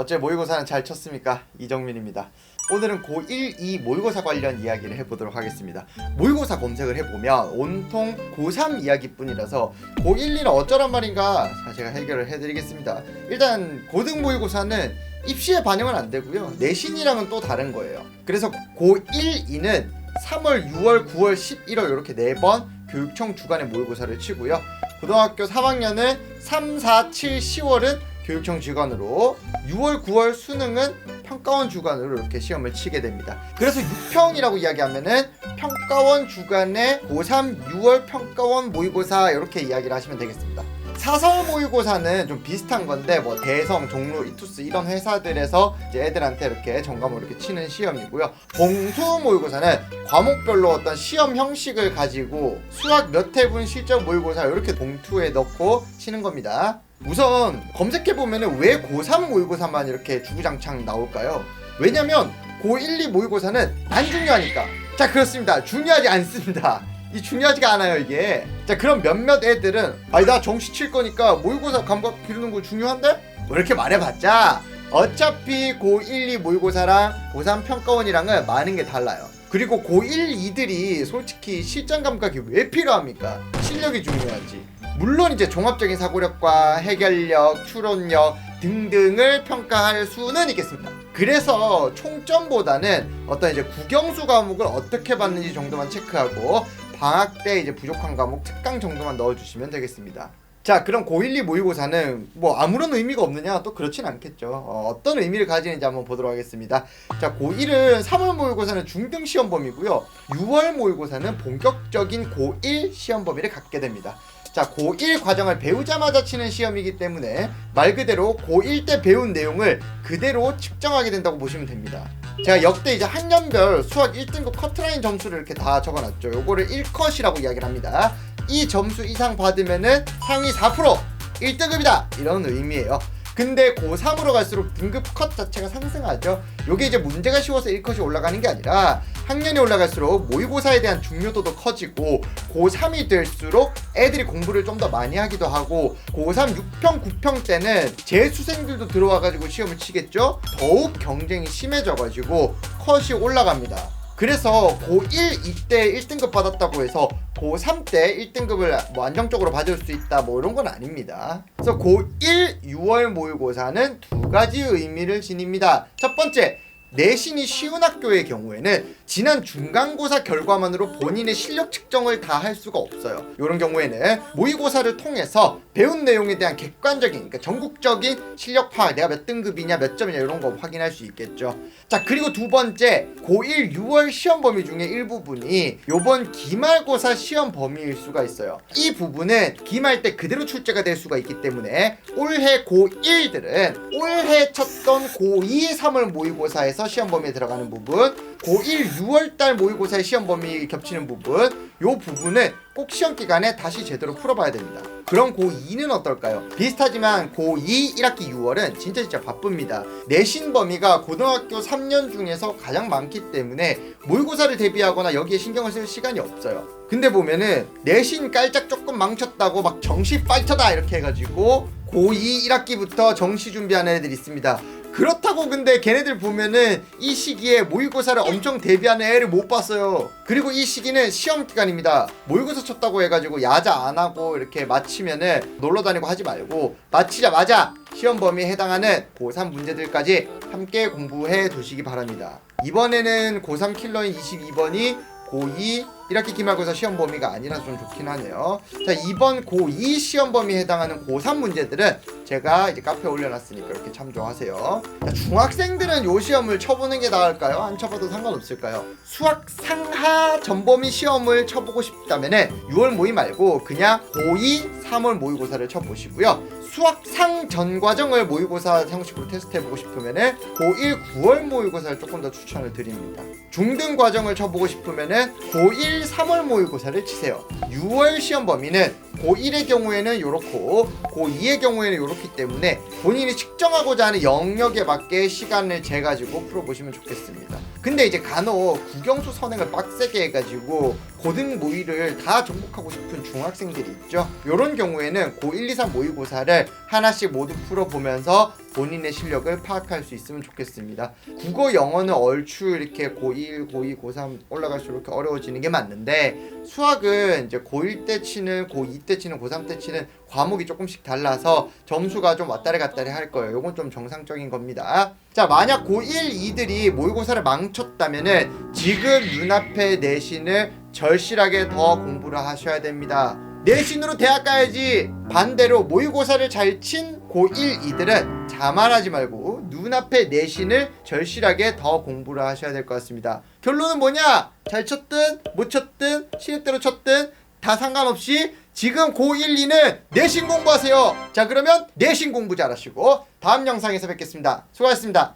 어째 모의고사는 잘 쳤습니까? 이정민입니다. 오늘은 고1, 2 모의고사 관련 이야기를 해보도록 하겠습니다. 모의고사 검색을 해보면 온통 고3 이야기뿐이라서 고1, 2는 어쩌란 말인가 제가 해결을 해드리겠습니다. 일단 고등 모의고사는 입시에 반영은 안 되고요. 내신이랑은 또 다른 거예요. 그래서 고1, 2는 3월, 6월, 9월, 11월 이렇게 4번 교육청 주간의 모의고사를 치고요. 고등학교 3학년은 3, 4, 7, 10월은 교육청 주간으로 6월, 9월 수능은 평가원 주간으로 이렇게 시험을 치게 됩니다. 그래서 6평이라고 이야기하면은 평가원 주간에 고3 6월 평가원 모의고사 이렇게 이야기를 하시면 되겠습니다. 사설 모의고사는 좀 비슷한 건데 뭐 대성, 종로, 이투스 이런 회사들에서 이제 애들한테 이렇게 전과목을 이렇게 치는 시험이고요. 봉수 모의고사는 과목별로 어떤 시험 형식을 가지고 수학 몇 회분 실적 모의고사 이렇게 봉투에 넣고 치는 겁니다. 우선 검색해보면 왜 고3 모의고사만 이렇게 주구장창 나올까요? 왜냐면 고1, 2 모의고사는 안 중요하니까. 자, 그렇습니다. 중요하지 않습니다. 이 중요하지가 않아요, 이게. 자, 그럼 몇몇 애들은 아니 나 정시 칠 거니까 모의고사 감각 기르는 거 중요한데? 뭐 이렇게 말해봤자 어차피 고1, 2 모의고사랑 고3 평가원이랑은 많은 게 달라요. 그리고 고1, 2들이 솔직히 실전 감각이 왜 필요합니까? 실력이 중요하지. 물론 이제 종합적인 사고력과 해결력, 추론력 등등을 평가할 수는 있겠습니다. 그래서 총점보다는 어떤 이제 국영수 과목을 어떻게 받는지 정도만 체크하고 방학 때 이제 부족한 과목 특강 정도만 넣어주시면 되겠습니다. 자, 그럼 고1, 2 모의고사는 뭐 아무런 의미가 없느냐? 또 그렇진 않겠죠. 어떤 의미를 가지는지 한번 보도록 하겠습니다. 자, 고1은 3월 모의고사는 중등 시험 범위고요. 6월 모의고사는 본격적인 고1 시험 범위를 갖게 됩니다. 자, 고1 과정을 배우자마자 치는 시험이기 때문에 말 그대로 고1 때 배운 내용을 그대로 측정하게 된다고 보시면 됩니다. 제가 역대 이제 학년별 수학 1등급 커트라인 점수를 이렇게 다 적어놨죠. 요거를 1컷이라고 이야기를 합니다. 이 점수 이상 받으면은 상위 4% 1등급이다 이런 의미예요. 근데 고3으로 갈수록 등급 컷 자체가 상승하죠. 요게 이제 문제가 쉬워서 1컷이 올라가는 게 아니라 학년이 올라갈수록 모의고사에 대한 중요도도 커지고 고3이 될수록 애들이 공부를 좀 더 많이 하기도 하고 고3 6평 9평 때는 재수생들도 들어와가지고 시험을 치겠죠. 더욱 경쟁이 심해져가지고 컷이 올라갑니다. 그래서 고1 이때 1등급 받았다고 해서 고3 때 1등급을 뭐 안정적으로 받을 수 있다 뭐 이런 건 아닙니다. 그래서 고1 6월 모의고사는 두 가지 의미를 지닙니다. 첫 번째, 내신이 쉬운 학교의 경우에는 지난 중간고사 결과만으로 본인의 실력 측정을 다 할 수가 없어요. 이런 경우에는 모의고사를 통해서 배운 내용에 대한 객관적인, 그러니까 전국적인 실력 파악, 내가 몇 등급이냐 몇 점이냐 이런 거 확인할 수 있겠죠. 자, 그리고 두 번째, 고1 6월 시험 범위 중에 일부분이 요번 기말고사 시험 범위일 수가 있어요. 이 부분은 기말 때 그대로 출제가 될 수가 있기 때문에 올해 고1들은 올해 쳤던 고2 3월 모의고사에서 시험 범위에 들어가는 부분, 고1 6월달 모의고사의 시험 범위 겹치는 부분, 요 부분은 꼭 시험 기간에 다시 제대로 풀어봐야 됩니다. 그럼 고2는 어떨까요? 비슷하지만 고2 1학기 6월은 진짜 바쁩니다. 내신 범위가 고등학교 3년 중에서 가장 많기 때문에 모의고사를 대비하거나 여기에 신경을 쓸 시간이 없어요. 근데 보면은 내신 깔짝 조금 망쳤다고 막 정시 파이터다 이렇게 해가지고 고2 1학기부터 정시 준비하는 애들이 있습니다. 그렇다고 근데 걔네들 보면은 이 시기에 모의고사를 엄청 대비하는 애를 못 봤어요. 그리고 이 시기는 시험 기간입니다. 모의고사 쳤다고 해가지고 야자 안 하고 이렇게 마치면은 놀러 다니고 하지 말고 마치자마자 시험 범위에 해당하는 고3 문제들까지 함께 공부해 두시기 바랍니다. 이번에는 고3 킬러인 22번이 고2 1학기 기말고사 시험 범위가 아니라서 좀 좋긴 하네요. 자, 이번 고2 시험 범위에 해당하는 고3 문제들은 제가 이제 카페에 올려놨으니까 이렇게 참조하세요. 자, 중학생들은 요 시험을 쳐보는 게 나을까요? 안 쳐봐도 상관없을까요? 수학 상하 전범위 시험을 쳐보고 싶다면은 6월 모의 말고 그냥 고2 3월 모의고사를 쳐보시고요. 수학 상전 과정을 모의고사 형식으로 테스트해보고 싶으면은 고1 9월 모의고사를 조금 더 추천을 드립니다. 중등 과정을 쳐보고 싶으면은 고1 3월 모의고사를 치세요. 6월 시험 범위는 고1의 경우에는 요렇고 고2의 경우에는 요렇기 때문에 본인이 측정하고자 하는 영역에 맞게 시간을 재가지고 풀어보시면 좋겠습니다. 근데 이제 간혹 국영수 선행을 빡세게 해가지고 고등 모의를 다 정복하고 싶은 중학생들이 있죠. 이런 경우에는 고1, 2, 3 모의고사를 하나씩 모두 풀어보면서 본인의 실력을 파악할 수 있으면 좋겠습니다. 국어, 영어는 얼추 이렇게 고1, 고2, 고3 올라갈수록 이렇게 어려워지는 게 맞는데 수학은 이제 고1 때 치는, 고2 때 치는, 고3 때 치는 과목이 조금씩 달라서 점수가 좀 왔다리 갔다리 할 거예요. 이건 좀 정상적인 겁니다. 자, 만약 고1, 2들이 모의고사를 망쳤다면은 지금 눈앞에 내신을 절실하게 더 공부를 하셔야 됩니다. 내신으로 대학 가야지. 반대로 모의고사를 잘 친 고1, 2들은 자만하지 말고 눈앞에 내신을 절실하게 더 공부를 하셔야 될 것 같습니다. 결론은 뭐냐? 잘 쳤든 못 쳤든 실력대로 쳤든 다 상관없이 지금 고1, 2는 내신 공부하세요. 자, 그러면 내신 공부 잘하시고 다음 영상에서 뵙겠습니다. 수고하셨습니다.